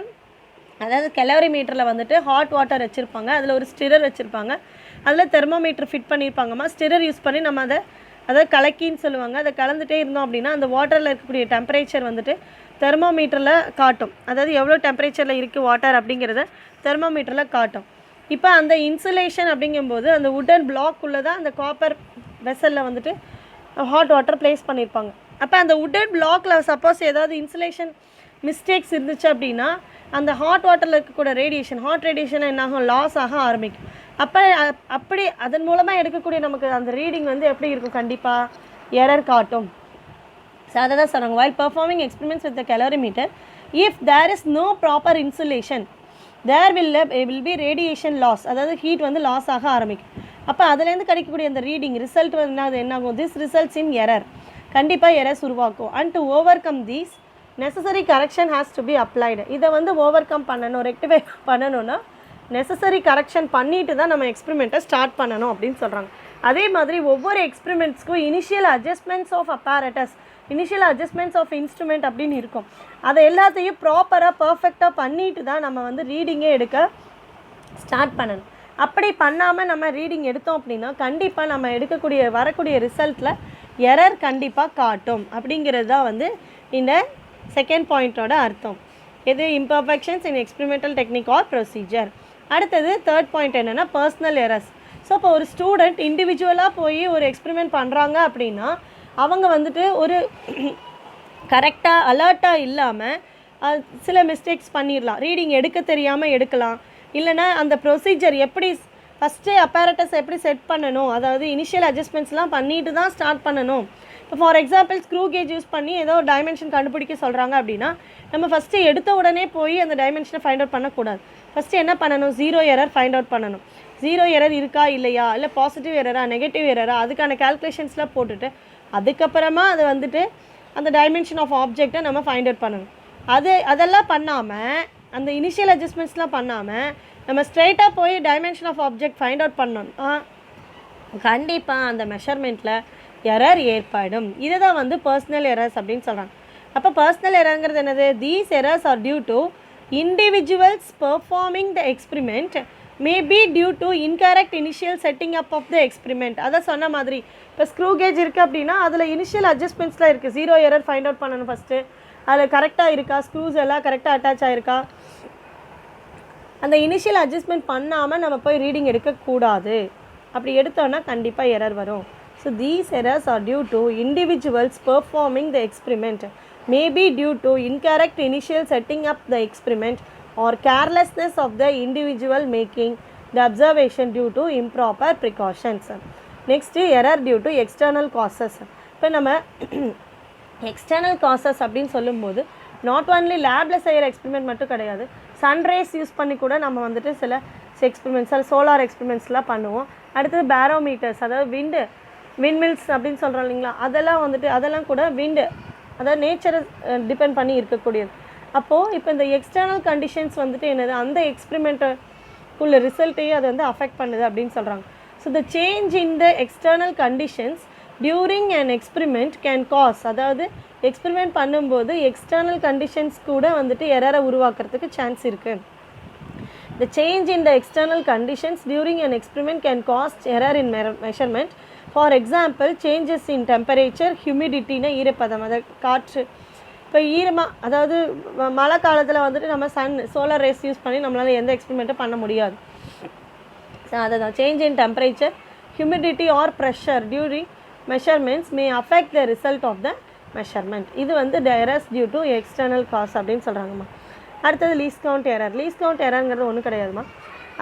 Speaker 1: அதாவது calorimeterல வந்துட்டு ஹாட் வாட்டர் வச்சுருப்பாங்க, அதில் ஒரு ஸ்டிரர் வச்சுருப்பாங்க, அதில் தெர்மோமீட்டர் ஃபிட் பண்ணியிருப்பாங்கம்மா. ஸ்டிரர் யூஸ் பண்ணி நம்ம அதாவது கலக்கின்னு சொல்லுவாங்க, அதை கலந்துகிட்டே இருந்தோம் அப்படின்னா அந்த வாட்டரில் இருக்கக்கூடிய டெம்பரேச்சர் வந்துட்டு தெர்மோமீட்டரில் காட்டும், அதாவது எவ்வளோ டெம்பரேச்சரில் இருக்குது வாட்டர் அப்படிங்கிறத தெர்மோமீட்டரில் காட்டும். இப்போ அந்த இன்சுலேஷன் அப்படிங்கும்போது அந்த வுட்டன் பிளாக்குள்ளே தான் அந்த காப்பர் வெசலில் வந்துட்டு ஹாட் வாட்டர் ப்ளேஸ் பண்ணியிருப்பாங்க. அப்போ அந்த வுட்டன் பிளாக்கில் சப்போஸ் ஏதாவது இன்சுலேஷன் மிஸ்டேக்ஸ் இருந்துச்சு அப்படின்னா அந்த ஹாட் வாட்டரில் இருக்கக்கூடிய ரேடியேஷன், ஹாட் ரேடியேஷன் என்னாகும், லாஸ் ஆக ஆரம்பிக்கும். அப்படி அதன் மூலமாக எடுக்கக்கூடிய நமக்கு அந்த ரீடிங் வந்து எப்படி இருக்கும், கண்டிப்பாக எரர் காட்டும். ஸோ அதை தான் சொன்னாங்க, while performing experiments with the calorimeter, if there is no proper insulation, there will be radiation loss, அதாவது ஹீட் வந்து லாஸ் ஆக ஆரம்பிக்கும். அப்போ அதுலேருந்து கிடைக்கக்கூடிய அந்த ரீடிங் ரிசல்ட் வந்து என்னாகும், this results in error, கண்டிப்பாக எரர்ஸ் உருவாக்கும். and to overcome these necessary correction has to be applied. இதை வந்து ஓவர்கம் பண்ணணும், ரெக்டிஃபை பண்ணணும்னா நெசசரி கரெக்ஷன் பண்ணிட்டு தான் நம்ம எக்ஸ்பெரிமெண்ட்டை ஸ்டார்ட் பண்ணணும் அப்படின்னு சொல்கிறாங்க. அதே மாதிரி ஒவ்வொரு எக்ஸ்பெரிமெண்ட்ஸ்க்கும் initial adjustments of apparatus, initial adjustments of instrument அப்படின்னு இருக்கும். அதை எல்லாத்தையும் ப்ராப்பராக பர்ஃபெக்டாக பண்ணிட்டு தான் நம்ம வந்து ரீடிங்கே எடுக்க ஸ்டார்ட் பண்ணணும். அப்படி பண்ணாமல் நம்ம ரீடிங் எடுத்தோம் அப்படின்னா கண்டிப்பாக நம்ம வரக்கூடிய ரிசல்ட்டில் எரர் கண்டிப்பாக காட்டும். அப்படிங்கிறது தான் வந்து இந்த செகண்ட் பாயிண்ட்டோட அர்த்தம். இது imperfections in experimental technique or procedure. அடுத்தது தேர்ட் பாயிண்ட் என்னென்னா பர்சனல் எரர்ஸ். ஸோ இப்போ ஒரு ஸ்டூடெண்ட் இண்டிவிஜுவலாக போய் ஒரு எக்ஸ்பெரிமெண்ட் பண்ணுறாங்க அப்படின்னா அவங்க வந்துட்டு ஒரு கரெக்டாக அலர்ட்டாக இல்லாமல் சில மிஸ்டேக்ஸ் பண்ணிடலாம். ரீடிங் எடுக்க தெரியாமல் எடுக்கலாம். இல்லைனா அந்த ப்ரொசீஜர் எப்படி ஃபஸ்ட்டு அப்பேரட்டஸ் எப்படி செட் பண்ணணும், அதாவது இனிஷியல் அட்ஜஸ்ட்மெண்ட்ஸ்லாம் பண்ணிட்டு தான் ஸ்டார்ட் பண்ணணும். இப்போ for example screw gauge use பண்ணி ஏதோ டைமென்ஷன் கண்டுபிடிக்க சொல்கிறாங்க அப்படின்னா நம்ம ஃபஸ்ட்டு எடுத்த உடனே போய் அந்த டைமென்ஷனை ஃபைண்ட் அவுட் பண்ணக்கூடாது. ஃபஸ்ட்டு என்ன பண்ணணும், 0 எரர் ஃபைண்ட் அவுட் பண்ணணும். 0 எரர் இருக்கா இல்லையா, இல்லை பாசிட்டிவ் எரரா நெகட்டிவ் எரரா, அதுக்கான கேல்குலேஷன்ஸ்லாம் போட்டுட்டு அதுக்கப்புறமா அது வந்துட்டு அந்த டைமென்ஷன் ஆஃப் ஆப்ஜெக்டை நம்ம ஃபைண்ட் அவுட் பண்ணணும். அதெல்லாம் பண்ணாமல், அந்த இனிஷியல் அட்ஜஸ்ட்மெண்ட்ஸ்லாம் பண்ணாமல் நம்ம ஸ்ட்ரைட்டாக போய் dimension of object find out பண்ணோம்னா கண்டிப்பாக அந்த மெஷர்மெண்ட்டில் எரர் ஏற்படும். இதை தான் வந்து பர்சனல் எரர்ஸ் அப்படின்னு சொல்கிறாங்க. அப்போ பர்சனல் எரர்ங்கிறது என்னது? These errors are due to individuals performing the experiment may be due to incorrect initial setting up of the experiment. அதை சொன்ன மாதிரி இப்போ ஸ்க்ரூ கேஜ் இருக்குது அப்படின்னா அதில் இனிஷியல் அட்ஜஸ்ட்மெண்ட்ஸ்லாம் இருக்குது. 0 எரர் ஃபைண்ட் அவுட் பண்ணணும் ஃபஸ்ட்டு. அதில் கரெக்டாக இருக்கா, ஸ்க்ரூஸ் எல்லாம் கரெக்டாக அட்டாச் ஆகிருக்கா, அந்த இனிஷியல் அட்ஜஸ்ட்மெண்ட் பண்ணாமல் நம்ம போய் ரீடிங் எடுக்கக்கூடாது. அப்படி எடுத்தோன்னா கண்டிப்பாக எரர் வரும். So these errors are due to individuals performing the experiment may be due to incorrect initial setting up the experiment or carelessness of the individual making the observation due to improper precautions. Next, error due to external causes. இப்போ நம்ம external causes அப்படின்னு சொல்லும்போது not only லேபில் செய்கிற experiment மட்டும் கிடையாது. Sunrise use பண்ணி கூட நம்ம வந்துட்டு சில எக்ஸ்பெரிமெண்ட்ஸ், சோலார் எக்ஸ்பெரிமெண்ட்ஸ்லாம் பண்ணுவோம். அடுத்தது பேரோமீட்டர்ஸ், அதாவது விண்மில்ஸ் அப்படின்னு சொல்கிறோம் இல்லைங்களா, அதெல்லாம் கூட அதாவது நேச்சரை டிபெண்ட் பண்ணி இருக்கக்கூடியது. அப்போது இப்போ இந்த எக்ஸ்டர்னல் கண்டிஷன்ஸ் வந்துட்டு என்னது, அந்த எக்ஸ்பெரிமெண்ட்டுக்குள்ள ரிசல்ட்டையே அது வந்து அஃபெக்ட் பண்ணுது அப்படின்னு சொல்கிறாங்க. So the change in the external conditions during an experiment can cause, அதாவது எக்ஸ்பெரிமெண்ட் பண்ணும்போது எக்ஸ்டர்னல் கண்டிஷன்ஸ் கூட வந்துட்டு எரரை உருவாக்குறதுக்கு சான்ஸ் இருக்குது. The change in the external conditions during an experiment can cause error in measurement. For example changes in temperature, ஹியூமிடிட்டினா ஈரப்பதம், அதை காற்று. இப்போ ஈரமாக, அதாவது மழை காலத்தில் வந்துட்டு நம்ம சோலார் ரேஸ் யூஸ் பண்ணி நம்மளால் எந்த எக்ஸ்பெரிமெண்ட்டும் பண்ண முடியாது. ஸோ அதை தான் change in temperature, humidity or pressure during measurements may affect the result of the measurement. இது வந்து errors due to external cause அப்படின்னு சொல்கிறாங்கம்மா. அடுத்தது least count error. Least count எரருங்கிறது ஒன்றும் கிடையாதுமா.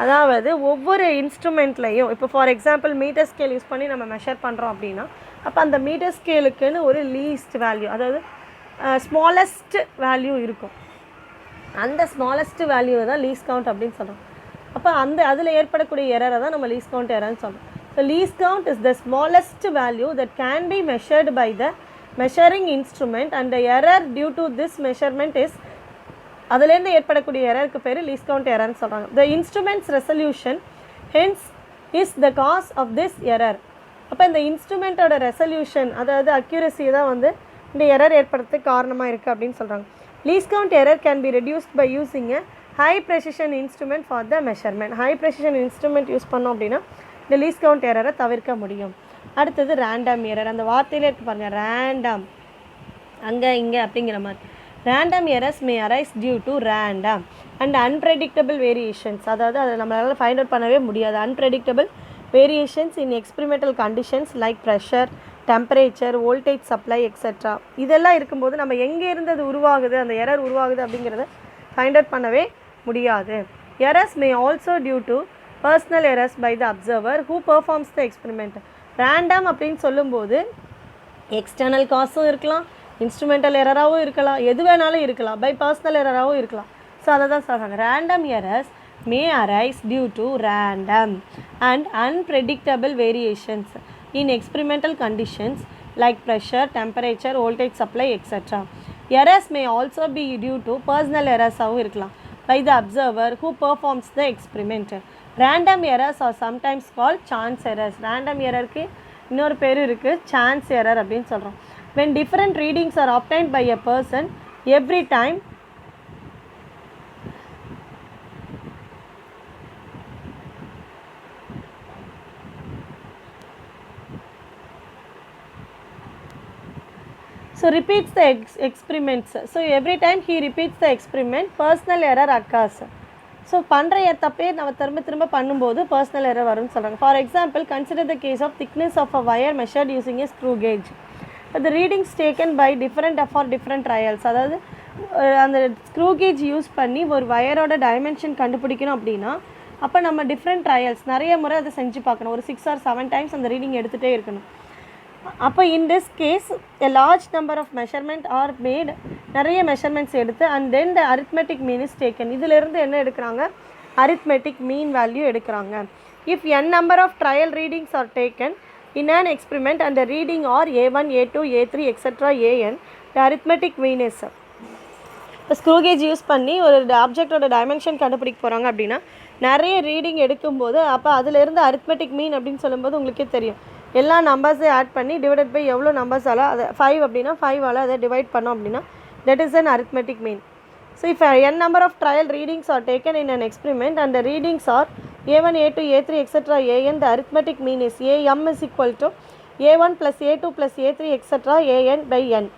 Speaker 1: அதாவது ஒவ்வொரு இன்ஸ்ட்ருமெண்ட்லையும் இப்போ for example metre scale use பண்ணி நம்ம மெஷர் பண்ணுறோம் அப்படின்னா அப்போ அந்த மீட்டர் ஸ்கேலுக்குன்னு ஒரு லீஸ்ட் வேல்யூ, அதாவது ஸ்மாலஸ்ட் வேல்யூ இருக்கும். அந்த ஸ்மாலஸ்ட் வேல்யூவை தான் லீஸ்ட் கவுண்ட் அப்படின்னு சொல்கிறோம். அப்போ அதில் ஏற்படக்கூடிய எரரை தான் நம்ம லீஸ்ட் கவுண்ட் எரர்னு சொல்கிறோம். So least count is the smallest value that can be measured by the measuring instrument and the error due to this measurement is, அதுலேருந்து ஏற்படக்கூடிய எரருக்கு பேர் லீஸ்ட் கவுண்ட் எரர்னு சொல்கிறாங்க. The instrument's resolution hence is the cause of this error. அப்போ இந்த இன்ஸ்ட்ருமெண்ட்டோட resolution, அதாவது accuracy தான் வந்து இந்த எரர் ஏற்படுறதுக்கு காரணமாக இருக்குது அப்படின்னு சொல்கிறாங்க. Least count error can be reduced by using a high precision instrument for the measurement. High precision instrument use பண்ணோம் அப்படின்னா இந்த லீஸ்ட் கவுண்ட் எரரை தவிர்க்க முடியும். அடுத்தது ரேண்டம் எரர். அந்த வார்த்தையிலே இருக்குது பாருங்கள், ரேண்டம், அங்கே இங்கே அப்படிங்கிற மாதிரி. Random errors may arise due to random and unpredictable variations, அதாவது அதை நம்மளால் ஃபைண்ட் அவுட் பண்ணவே முடியாது. Unpredictable variations in experimental conditions like pressure, temperature, voltage supply etcetera. இதெல்லாம் இருக்கும்போது நம்ம எங்கே இருந்து அது உருவாகுது, அந்த எரர் உருவாகுது அப்படிங்கிறத ஃபைண்ட் அவுட் பண்ணவே முடியாது. Errors may also due to personal errors by the observer who performs the experiment. Random அப்படின்னு சொல்லும்போது எக்ஸ்டர்னல் காசும் இருக்கலாம், இன்ஸ்ட்ருமெண்டல் எரராகவும் இருக்கலாம், எது வேணாலும் இருக்கலாம், பை பர்சனல் எரராகவும் இருக்கலாம். ஸோ அதை தான் சொல்கிறாங்க, random errors may arise due to random and unpredictable variations in experimental conditions like pressure, temperature, voltage supply, etc. Errors may also be due to personal errors by the observer who performs the experiment. Random errors are sometimes called chance errors. Random error க்கு இன்னொரு பேர் இருக்குது, chance error அப்படின்னு சொல்கிறோம். When different readings are obtained by a person every time So repeats the experiments. So every time he repeats the experiment, personal error occurs. ஸோ பண்ணுற தப்பே நம்ம திரும்ப பண்ணும்போது பர்சனல் எரர் வரும்னு சொல்கிறாங்க. For example, consider the case of thickness of a wire measured using a screw gauge. The readings taken by different trials. அதாவது அந்த ஸ்க்ரூ கேஜ் யூஸ் பண்ணி ஒரு வயரோட டைமென்ஷன் கண்டுபிடிக்கணும் அப்படின்னா அப்போ நம்ம டிஃப்ரெண்ட் ட்ரையல்ஸ் நிறைய முறை அதை செஞ்சு பார்க்கணும். ஒரு 6 or 7 டைம்ஸ் அந்த ரீடிங் எடுத்துகிட்டே இருக்கணும். அப்போ in this case a large number of measurement are made, நிறைய மெஷர்மெண்ட்ஸ் எடுத்து and then the arithmetic mean is taken. இதிலிருந்து என்ன எடுக்கிறாங்க? அரித்மெட்டிக் மீன் வேல்யூ எடுக்கிறாங்க. If n number of trial readings are taken in an experiment and the reading are A1, A2, A3, etc. AN, the arithmetic mean is. இப்போ screw gauge use பண்ணி ஒரு ஆப்ஜெக்டோட dimension கண்டுபிடிக்க போகிறாங்க அப்படின்னா நிறைய reading எடுக்கும்போது அப்போ அதிலேருந்து அரித்மெட்டிக் மீன் அப்படின்னு சொல்லும்போது உங்களுக்கே தெரியும், எல்லா நம்பர்ஸையும் ஆட் பண்ணி டிவைடட் பை எவ்வளோ நம்பர்ஸால் அதை 5 அப்படின்னா 5ஆல் அதை டிவைட் பண்ணோம் அப்படின்னா that is an arithmetic mean. So if n number of trial readings are taken in an experiment and the readings are A1, A2, A3, etc. AN, the arithmetic mean is AM is equal to A1 plus A2 plus A3 etc. AN by n.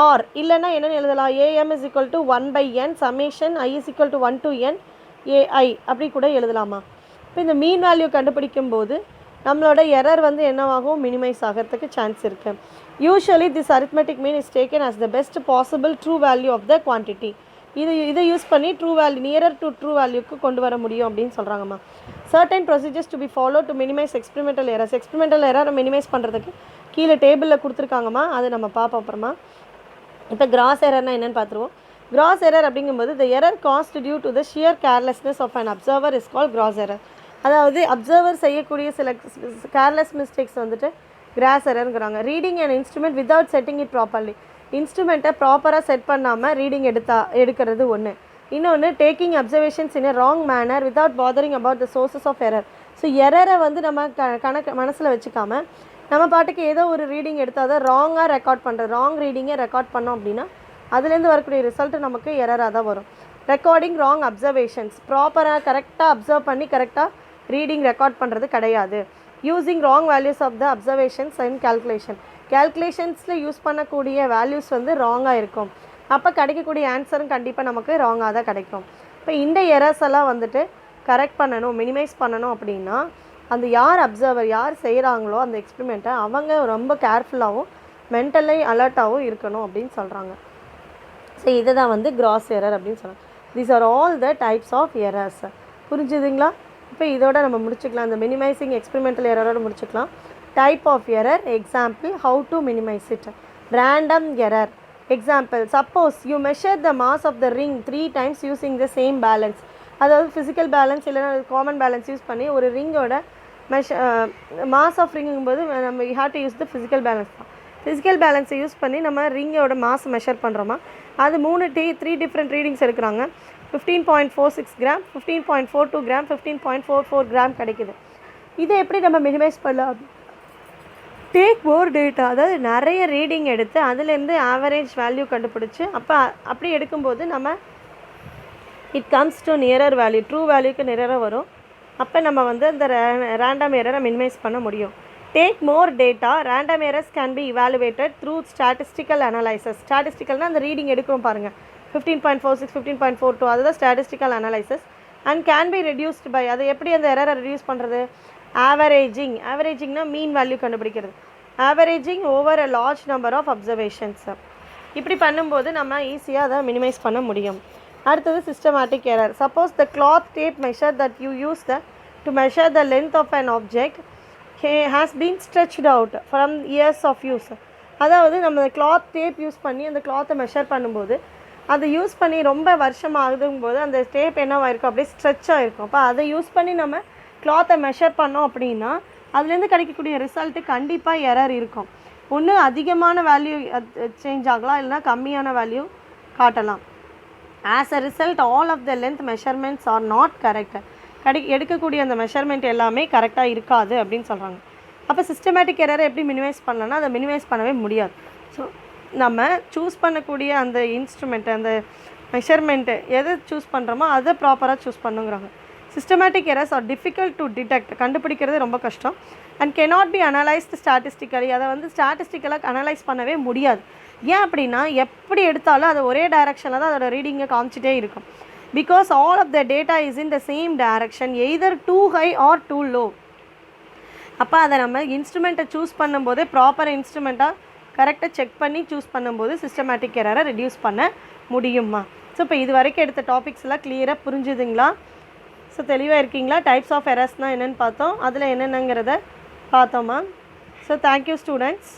Speaker 1: Or இல்லைன்னா என்னென்னு எழுதலாம்? AM is equal to 1 by n summation I is equal to 1 to n AI அப்படி கூட எழுதலாமா? இப்போ இந்த mean value கண்டுபிடிக்கும் போது நம்மளோட எரர் வந்து என்னவாகும்? மினிமைஸ் ஆகிறதுக்கு சான்ஸ் இருக்குது. Usually this arithmetic mean is taken as the best possible true value of the quantity. இதை யூஸ் பண்ணி true value nearer to true வேல்யூக்கு கொண்டு வர முடியும் அப்படின்னு சொல்கிறாங்கம்மா. Certain procedures to be follow to minimise experimental errors. Experimental எரரை minimise பண்ணுறதுக்கு கீழே டேபிளில் கொடுத்துருக்காங்கம்மா, அதை நம்ம பார்ப்போம் அப்புறமா. இப்போ கிராஸ் எரர்னா என்னென்னு பார்த்துருவோம். கிராஸ் எரர் அப்படிங்கும்போது the error caused due to the sheer carelessness of an observer is call gross error. அதாவது அப்சர்வர் செய்யக்கூடிய சில கேர்லெஸ் மிஸ்டேக்ஸ் வந்துட்டு கிராஸ் எரருங்கிறாங்க. Reading and instrument without setting it properly. இன்ஸ்ட்ருமெண்ட்டை ப்ராப்பராக செட் பண்ணாமல் ரீடிங் எடுக்கிறது ஒன்று. இன்னொன்று taking observations in a wrong manner without bothering about the sources of error. So எரரை வந்து நம்ம கணக்கு மனசில் வச்சுக்காமல் நம்ம பாட்டுக்கு ஏதோ ஒரு ரீடிங் எடுத்தால் தான் ராங்காக ரெக்கார்ட் பண்ணுறது, ராங் ரீடிங்கை ரெக்கார்ட் பண்ணோம் அப்படின்னா அதுலேருந்து வரக்கூடிய ரிசல்ட்டு நமக்கு எரராக தான் வரும். ரெக்கார்டிங் ராங் அப்சர்வேஷன்ஸ், ப்ராப்பராக கரெக்டாக அப்சர்வ் பண்ணி கரெக்டாக ரீடிங் ரெக்கார்ட் பண்ணுறது கிடையாது. Using wrong values of the observations and கேல்குலேஷன்ஸில் யூஸ் பண்ணக்கூடிய வேல்யூஸ் வந்து ராங்காக இருக்கும். அப்போ கிடைக்கக்கூடிய ஆன்சரும் கண்டிப்பாக நமக்கு ராங்காக தான் கிடைக்கும். இப்போ இந்த எரர்ஸ் எல்லாம் வந்துட்டு கரெக்ட் பண்ணணும், மினிமைஸ் பண்ணணும் அப்படின்னா அந்த யார் அப்சர்வர் யார் செய்கிறாங்களோ அந்த எக்ஸ்பெரிமெண்ட்டை அவங்க ரொம்ப கேர்ஃபுல்லாகவும் மென்டலி அலர்ட்டாகவும் இருக்கணும் அப்படின்னு சொல்கிறாங்க. ஸோ இதை தான் வந்து கிராஸ் எரர் அப்படின்னு சொல்கிறாங்க. These are all the types of errors. புரிஞ்சுதுங்களா? இப்போ இதோட நம்ம முடிச்சுக்கலாம். இந்த மினிமைசிங் எக்ஸ்பெரிமெண்டல் எரரோடு முடிச்சுக்கலாம். Type of error, example, how to minimise it. Random error, example, suppose you measure the mass of the ring 3 times using the same balance. அதாவது physical balance இல்லைனா காமன் பேலன்ஸ் யூஸ் பண்ணி ஒரு ரிங்கோட mass of ரிங்கும்போது நம்ம you have to use the physical balance தான். Physical பேலன்ஸை use பண்ணி நம்ம ரிங்கோட மாஸ் மெஷர் பண்ணுறோமா, அது 3 டிஃப்ரெண்ட் ரீடிங்ஸ் எடுக்கிறாங்க. 15.46 கிராம், 15.42 கிராம், 15.44 கிராம் கிடைக்குது. இதை எப்படி நம்ம மினிமைஸ் பண்ணலாம்? டேக் மோர் டேட்டா, அதாவது நிறைய ரீடிங் எடுத்து அதுலேருந்து ஆவரேஜ் வேல்யூ கண்டுபிடிச்சி அப்படி எடுக்கும்போது நம்ம it comes to nearer value, true வேல்யூக்கு நியராக வரும். அப்போ நம்ம வந்து அந்த ரேண்டம் எரரை மினிமைஸ் பண்ண முடியும். Take more data, random errors can be evaluated through statistical analysis. ஸ்டாட்டிஸ்டிக்கல்னால் அந்த ரீடிங் எடுக்கிறோம் பாருங்கள், 15.46, 15.42, அதுதான் statistical analysis. And can be reduced by, அதை எப்படி அந்த எரரை ரெடியூஸ் பண்ணுறது? ஆவரேஜிங்னா மீன் வேல்யூ கண்டுபிடிக்கிறது. Averaging over a large number of observations. இப்படி பண்ணும்போது நம்ம ஈஸியாக அதை மினிமைஸ் பண்ண முடியும். அடுத்தது systematic error. Suppose the cloth tape measure that you use to measure the length of an object has been stretched out from years of use. அதாவது நம்ம கிளாத் டேப் யூஸ் பண்ணி அந்த கிளாத்தை மெஷர் பண்ணும்போது அதை யூஸ் பண்ணி ரொம்ப வருஷம் ஆகுதுங்கும்போது அந்த டேப் என்னவாயிருக்கும், அப்படியே ஸ்ட்ரெச் ஆகிருக்கும். அப்போ அதை யூஸ் பண்ணி நம்ம கிளாத்தை மெஷர் பண்ணோம் அப்படின்னா அதுலேருந்து கிடைக்கக்கூடிய ரிசல்ட்டு கண்டிப்பாக எரர் இருக்கும். ஒன்று அதிகமான வேல்யூ சேஞ்ச் ஆகலாம், இல்லைனா கம்மியான வேல்யூ காட்டலாம். As a result all of the length measurements are not correct. எடுக்கக்கூடிய அந்த மெஷர்மெண்ட் எல்லாமே கரெக்டாக இருக்காது அப்படின்னு சொல்கிறாங்க. அப்போ சிஸ்டமேட்டிக் எரரை எப்படி மினிமைஸ் பண்ணலன்னா அதை மினிமைஸ் பண்ணவே முடியாது. ஸோ நம்ம சூஸ் பண்ணக்கூடிய அந்த இன்ஸ்ட்ருமெண்ட்டு அந்த மெஷர்மெண்ட்டு எதை சூஸ் பண்ணுறோமோ அதை ப்ராப்பராக சூஸ் பண்ணுங்கிறாங்க. Systematic errors are difficult to detect, கண்டுபிடிக்கிறது ரொம்ப கஷ்டம். And cannot be analysed statistically, அதை வந்து ஸ்டாட்டிஸ்டிக்கலாக அனலைஸ் பண்ணவே முடியாது. ஏன் அப்படின்னா எப்படி எடுத்தாலும் அது ஒரே டைரக்ஷனில் தான் அதோட ரீடிங்கை காமிச்சிட்டே இருக்கும். Because all of the data is in the same direction, either too high or too low. அப்போ அதை நம்ம இன்ஸ்ட்ருமெண்ட்டை சூஸ் பண்ணும்போதே ப்ராப்பர் இன்ஸ்ட்ருமெண்ட்டாக கரெக்டாக செக் பண்ணி சூஸ் பண்ணும்போது சிஸ்டமேட்டிக் எரரை ரெடியூஸ் பண்ண முடியுமா? ஸோ இப்போ இது வரைக்கும் எடுத்த டாபிக்ஸ் எல்லாம் கிளியராக புரிஞ்சுதுங்களா? ஸோ தெளிவாக இருக்கீங்களா? டைப்ஸ் ஆஃப் எரர்ஸ்னால் என்னென்னு பார்த்தோம், அதில் என்னென்னங்கிறத பார்த்தோமா? So thank you students.